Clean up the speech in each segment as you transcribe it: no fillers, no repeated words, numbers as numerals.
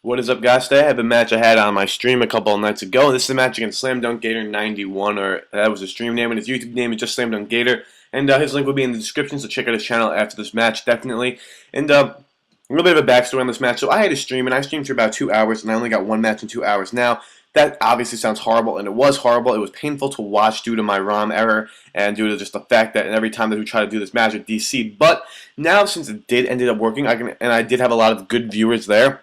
What is up, guys? Today I have a match I had on my stream a couple of nights ago. This is a match against SlamDunkGator 91, or that was his stream name, and his YouTube name is just SlamDunkGator. And his link will be in the description, so check out his channel after this match, definitely. And a little bit of a backstory on this match. So I had a stream, and I streamed for about 2 hours, and I only got one match in 2 hours. Now, that obviously sounds horrible, and it was horrible. It was painful to watch due to my ROM error, and due to just the fact that every time that we try to do this match with DC. But now, since it did ended up working, I did have a lot of good viewers there.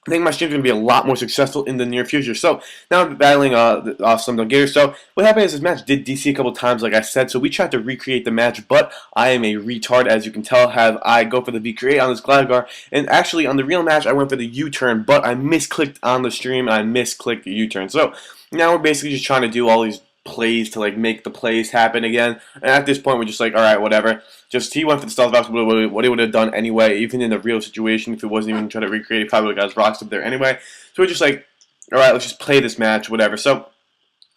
I think my stream's going to be a lot more successful in the near future. So, now I'm battling SlamDunkGator. So, what happened is this match did DC a couple times, like I said. So, we tried to recreate the match, but I am a retard, as you can tell. I go for the V-Create on this Gligar. And actually, on the real match, I went for the U-turn, but I misclicked on the stream, and I misclicked the U-turn. So, now we're basically just trying to do all these plays to like make the plays happen again, and at this point we're just like, alright, whatever. Just he went for the stealth box, what he would have done anyway, even in the real situation. If it wasn't even trying to recreate, he probably would have got his rocks up there anyway. So we're just like, alright, let's just play this match, whatever. So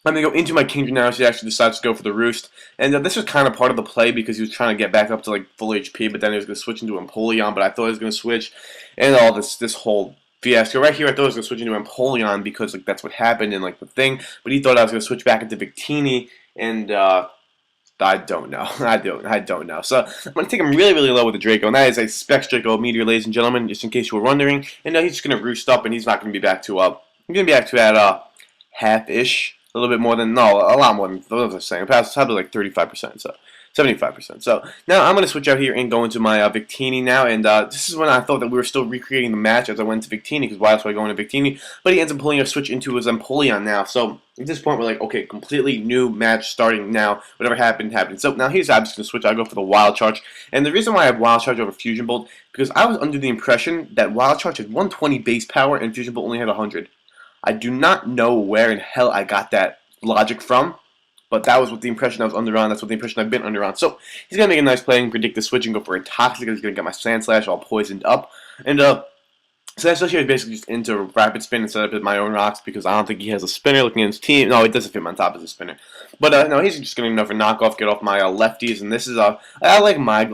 I'm going to go into my Kingdom now. He actually decides to go for the Roost. And this was kind of part of the play because he was trying to get back up to like full HP, but then he was going to switch into Empoleon, but I thought he was going to switch, and all this whole fiasco. Right here, I thought I was going to switch into Empoleon because like that's what happened in like the thing, but he thought I was going to switch back into Victini, and I don't know. I don't know. So I'm going to take him really, really low with the Draco, and that is a Specs Draco Meteor, ladies and gentlemen, just in case you were wondering. And he's just going to Roost up, and he's not going to be back to he's going to be back to at half-ish, a little bit more than, no, a lot more than, what was I saying? It's probably like 35%, so 75%. So now I'm going to switch out here and go into my Victini now, and this is when I thought that we were still recreating the match as I went to Victini, because why else would I go into Victini? But he ends up pulling a switch into his Empoleon now, so at this point we're like, okay, completely new match starting now, whatever happened, happened. So now here's I'm just going to switch, I'll go for the Wild Charge, and the reason why I have Wild Charge over Fusion Bolt, because I was under the impression that Wild Charge had 120 base power and Fusion Bolt only had 100. I do not know where in hell I got that logic from, but that was what the impression I was under on. That's what the impression I've been under on. So he's going to make a nice play and predict the switch and go for a Toxic. He's going to get my Sand Slash all poisoned up. And Sand Slash here is basically just into Rapid Spin instead of my own rocks because I don't think he has a spinner looking at his team. No, it doesn't fit on top as a spinner. But no, he's just going to go for knockoff, get off my lefties. And this is I like my.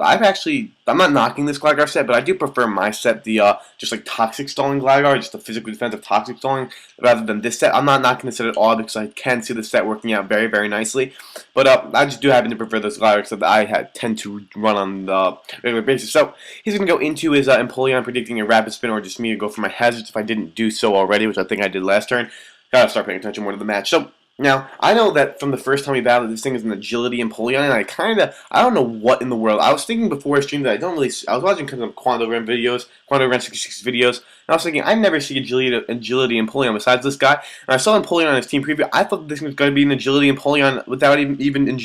I'm not knocking this Gligar set, but I do prefer my set, the just like Toxic Stalling Gligar, just the physically defensive Toxic Stalling, rather than this set. I'm not knocking this set at all because I can see the set working out very, very nicely. But I just do happen to prefer this Gligar set that I tend to run on the regular basis. So he's going to go into his Empoleon, predicting a Rapid Spin, or just me to go for my Hazards if I didn't do so already, which I think I did last turn. Gotta start paying attention more to the match. So now, I know that from the first time we battled, this thing is an Agility Empoleon, and I don't know what in the world. I was thinking before I streamed that I was watching kind of Quanto Ren videos, Quanto Ren 66 videos, and I was thinking, I never see Agility Empoleon besides this guy, and I saw Empoleon on his team preview. I thought this was going to be an Agility Empoleon without even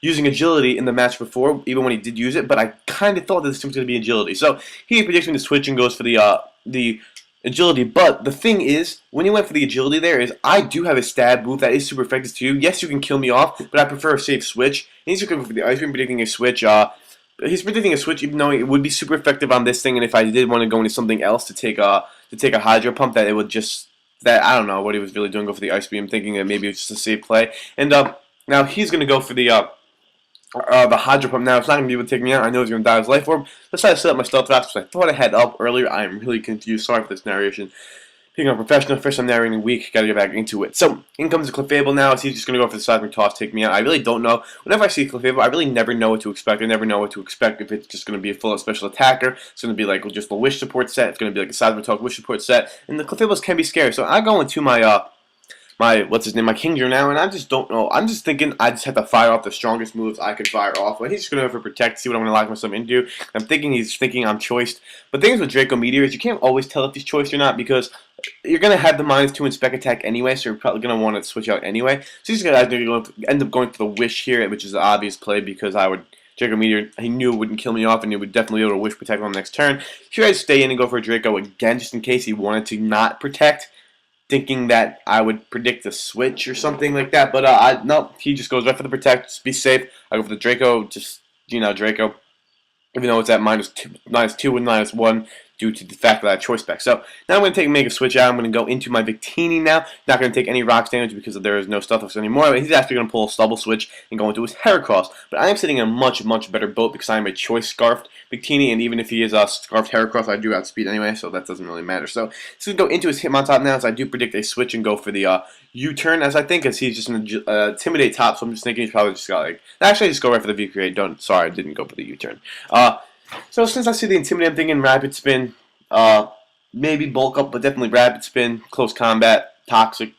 using Agility in the match before, even when he did use it, but I kind of thought that this team was going to be Agility. So, he predicts me to switch and goes for the Agility, but the thing is, when he went for the Agility there, is I do have a stab move that is super effective to you. Yes, you can kill me off, but I prefer a safe switch. And he's going for the Ice Beam, predicting a switch. He's predicting a switch, even though it would be super effective on this thing, and if I did want to go into something else to take a Hydro Pump, that it would just, that I don't know what he was really doing, go for the Ice Beam, thinking that maybe it's just a safe play. And now he's going to go for the Hydro Pump. Now it's not going to be able to take me out. I know he's going to die with his Life Orb. Let's try to set up my Stealth Rocks, which I thought I had up earlier. I am really confused. Sorry for this narration. Being a professional, first I'm narrating weak, gotta get back into it. So, in comes the Clefable now. He's just going to go for the Seismic Toss, take me out. I really don't know. Whenever I see Clefable, I really never know what to expect. I never know what to expect if it's just going to be a full special attacker. It's going to be like just a Wish support set. It's going to be like a Seismic Toss Wish support set. And the Clefables can be scary. So, I go into my my Kingdom now, and I just don't know. I'm just thinking I just have to fire off the strongest moves I could fire off. But he's just going to go for Protect, see what I'm going to lock myself into. I'm thinking he's thinking I'm choiced. But the thing is with Draco Meteor is you can't always tell if he's choiced or not because you're going to have the -2 in Spec Attack anyway, so you're probably going to want to switch out anyway. So he's going to end up going for the Wish here, which is an obvious play because Draco Meteor, he knew it wouldn't kill me off, and he would definitely be able to Wish Protect on the next turn. Here I'd stay in and go for a Draco again, just in case he wanted to not Protect, thinking that I would predict a switch or something like that, but no, he just goes right for the Protect, just be safe. I go for the Draco, just, Draco, even though it's at -2 and -1, due to the fact that I have choice spec. So now I'm going to make a switch out. I'm going to go into my Victini now. Not going to take any rocks damage because there is no Stealth anymore. But he's actually going to pull a stubble switch and go into his Heracross. But I am sitting in a much better boat because I am a choice scarfed Victini, and even if he is a scarfed Heracross, I do outspeed anyway, so that doesn't really matter. So he's going to go into his Hitmontop now, so I do predict a switch and go for the U-turn, as I think as he's just going to intimidate top, so I'm just thinking he's probably just got like, actually just go right for the V-create. Sorry, I didn't go for the U-turn. So since I see the intimidate, I'm thinking rapid spin, maybe bulk up, but definitely rapid spin, close combat, toxic,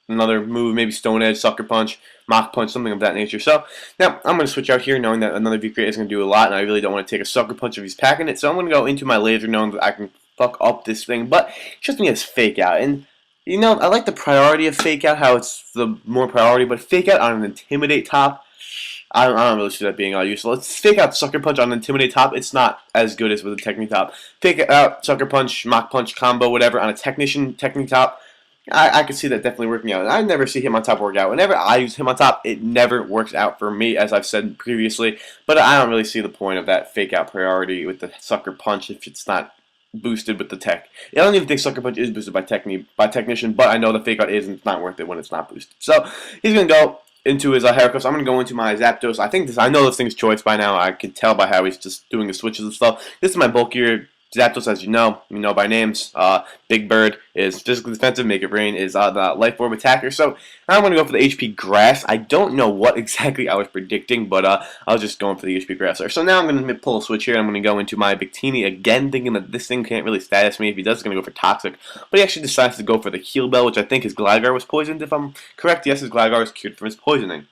another move, maybe Stone Edge, Sucker Punch, Mach Punch, something of that nature. So now I'm going to switch out here knowing that another V-create is going to do a lot, and I really don't want to take a Sucker Punch if he's packing it. So I'm going to go into my laser knowing that I can fuck up this thing, but it's just me as Fake Out. And you know, I like the priority of Fake Out, how it's the more priority, but Fake Out on an Intimidate top, I don't really see that being useful. Let's Fake Out Sucker Punch on an Intimidate top. It's not as good as with a Technique top. Fake Out Sucker Punch, Mach Punch combo, whatever, on a Technique top, I could see that definitely working out. And I never see Hitmontop work out. Whenever I use Hitmontop, it never works out for me, as I've said previously. But I don't really see the point of that Fake Out priority with the Sucker Punch if it's not boosted with the tech. I don't even think Sucker Punch is boosted by Technician, but I know the Fake Out is, and it's not worth it when it's not boosted. So he's going to go into his Heracross. I'm going to go into my Zapdos. I know this thing's choice by now. I can tell by how he's just doing the switches and stuff. This is my bulkier Zapdos, as you know by names. Big Bird is physically defensive. Make It Rain is the Life Orb attacker. So I'm going to go for the HP Grass. I don't know what exactly I was predicting, but I was just going for the HP Grass there. So now I'm going to pull a switch here. I'm going to go into my Victini again, thinking that this thing can't really status me. If he does, he's going to go for Toxic. But he actually decides to go for the Heal Bell, which I think his Gligar was poisoned, if I'm correct. Yes, his Gligar was cured from his poisoning.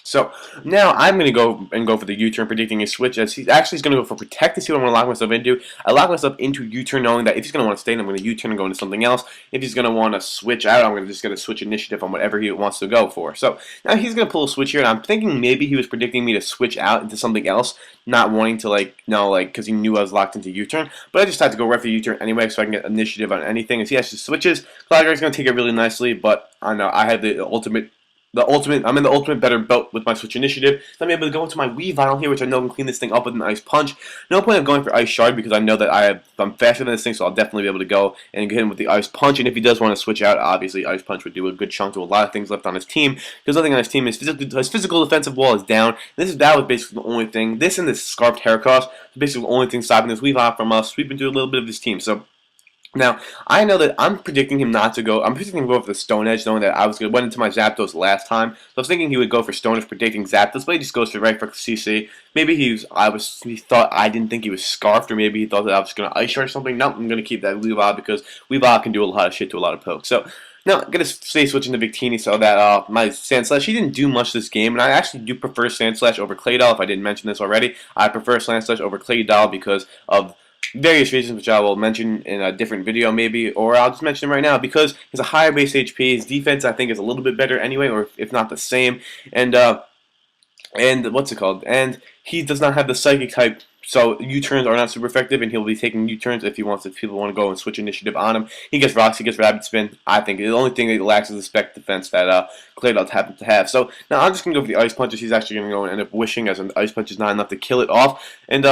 So now I'm going to go for the U-turn, predicting a switch, as he's actually going to go for Protect to see what I'm going to lock myself into. I lock myself into U-turn, knowing that if he's going to want to stay, I'm going to U-turn and go into something else. If he's going to want to switch out, I'm just going to switch initiative on whatever he wants to go for. So now he's going to pull a switch here, and I'm thinking maybe he was predicting me to switch out into something else, not wanting to because he knew I was locked into U-turn. But I just had to go right for U-turn anyway, so I can get initiative on anything. As he actually switches, Gligar's going to take it really nicely, but I know I had the ultimate. I'm in the ultimate better boat with my switch initiative. So I'm able to go into my Weavile here, which I know can clean this thing up with an Ice Punch. No point of going for Ice Shard because I know that I'm faster than this thing, so I'll definitely be able to go and get him with the Ice Punch. And if he does want to switch out, obviously Ice Punch would do a good chunk to a lot of things left on his team. Because nothing on his team is his physical defensive wall is down. That was basically the only thing. This and this Scarfed Heracross was basically the only thing stopping this Weavile from sweeping through a little bit of his team. So now, I know that I'm predicting him not to go. I'm predicting him to go for the Stone Edge, knowing that I went into my Zapdos last time. So I was thinking he would go for Stone Edge, predicting Zapdos, but he just goes for right for CC. Maybe he thought I didn't think he was Scarfed, or maybe he thought that I was going to Ice Shard or something. No, I'm going to keep that Weavile because Weavile can do a lot of shit to a lot of pokes. So now, I'm going to stay switching to Victini so that my Sandslash, he didn't do much this game, and I actually do prefer Sandslash over Claydol, if I didn't mention this already. I prefer Sandslash over Claydol because of various reasons, which I will mention in a different video maybe, or I'll just mention them right now, because he has a higher base HP, his defense I think is a little bit better anyway, or if not the same, and what's it called, and he does not have the Psychic type, so U-turns are not super effective, and he'll be taking U-turns if people want to go and switch initiative on him. He gets Rocks, he gets Rapid Spin. I think the only thing that lacks is the Spec defense that Claydol happens to have. So now I'm just going to go for the Ice Punches. He's actually going to go and end up wishing, as an Ice Punch is not enough to kill it off, and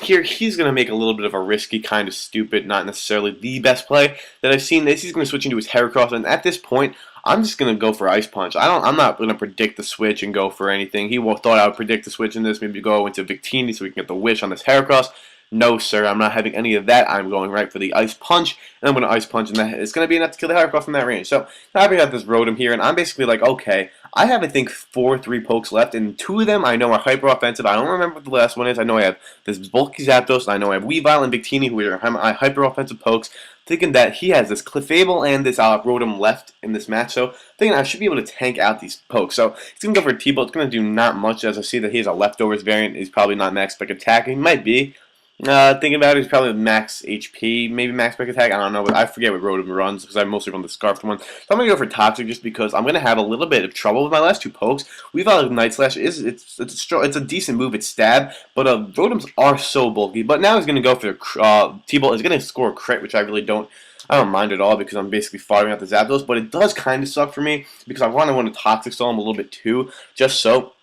here, he's going to make a little bit of a risky, kind of stupid, not necessarily the best play that I've seen. He's going to switch into his Heracross, and at this point, I'm just going to go for Ice Punch. I'm not going to predict the switch and go for anything. He thought I would predict the switch in this, maybe go into Victini so we can get the wish on this Heracross. No, sir, I'm not having any of that. I'm going right for the Ice Punch, and I'm going to Ice Punch, and it's going to be enough to kill the Heracross from that range. So now I've got this Rotom here, and I'm basically like, okay, I have, I think, 3 pokes left, and 2 of them I know are hyper offensive. I don't remember what the last one is. I know I have this bulky Zapdos, and I know I have Weavile and Victini, who are hyper offensive pokes. Thinking that he has this Clefable and this Rotom left in this match, so thinking I should be able to tank out these pokes. So he's going to go for a T-Bolt. It's going to do not much, as I see that he has a Leftovers variant. He's probably not max spec attack. He might be. Thinking about it, he's probably max HP, maybe max spec attack. I don't know, but I forget what Rotom runs because I mostly run the Scarfed one. So I'm gonna go for Toxic just because I'm gonna have a little bit of trouble with my last 2 pokes. We've got Night Slash. It's a decent move. It's stab, but Rotoms are so bulky. But now he's gonna go for T-Bolt. He's gonna score a crit, which I don't mind at all because I'm basically firing out the Zapdos. But it does kind of suck for me because I want to Toxic Stall him a little bit too, just so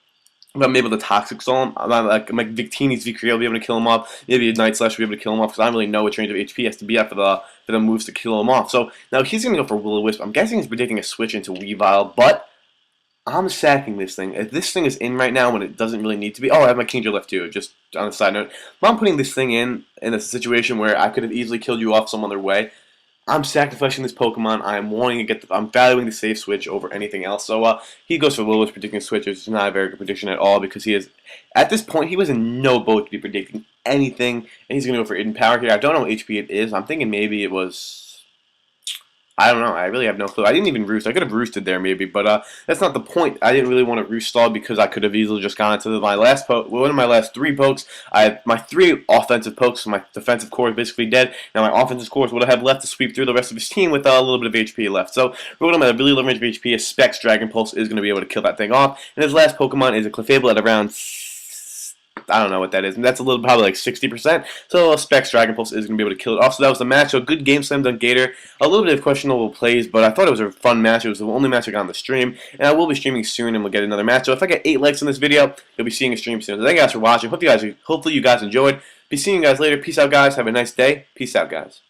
But I'm able to Toxic Soul him. I'm like Victini's Victory will be able to kill him off. Maybe a Night Slash will be able to kill him off because I don't really know which range of HP has to be at for the moves to kill him off. So now he's going to go for Will-O-Wisp. I'm guessing he's predicting a switch into Weavile, but I'm sacking this thing. If this thing is in right now when it doesn't really need to be. Oh, I have my Kingdra left too, just on a side note. But I'm putting this thing in a situation where I could have easily killed you off some other way. I'm sacrificing this Pokemon. I'm wanting to get. I'm valuing the safe switch over anything else. So he goes for Will-O-Wisp predicting a switch, which is not a very good prediction at all because he is, at this point, he was in no boat to be predicting anything, and he's going to go for Hidden Power here. I don't know what HP it is. I'm thinking maybe it was. I don't know. I really have no clue. I didn't even roost. I could have roosted there maybe, but that's not the point. I didn't really want to roost stall because I could have easily just gone into my last poke. One of my last 3 pokes. I had my 3 offensive pokes. So my defensive core is basically dead. Now my offensive core is what I have left to sweep through the rest of his team with a little bit of HP left. So Rotom at a really low range of HP. A Specs Dragon Pulse is going to be able to kill that thing off. And his last Pokemon is a Clefable at around, I don't know what that is. And that's a little, probably like 60%. So Specs Dragon Pulse is going to be able to kill it off. So that was the match. So good game, SlamDunkGator. A little bit of questionable plays, but I thought it was a fun match. It was the only match I got on the stream. And I will be streaming soon and we'll get another match. So if I get 8 likes on this video, you'll be seeing a stream soon. So thank you guys for watching. Hopefully you guys enjoyed. Be seeing you guys later. Peace out, guys. Have a nice day. Peace out, guys.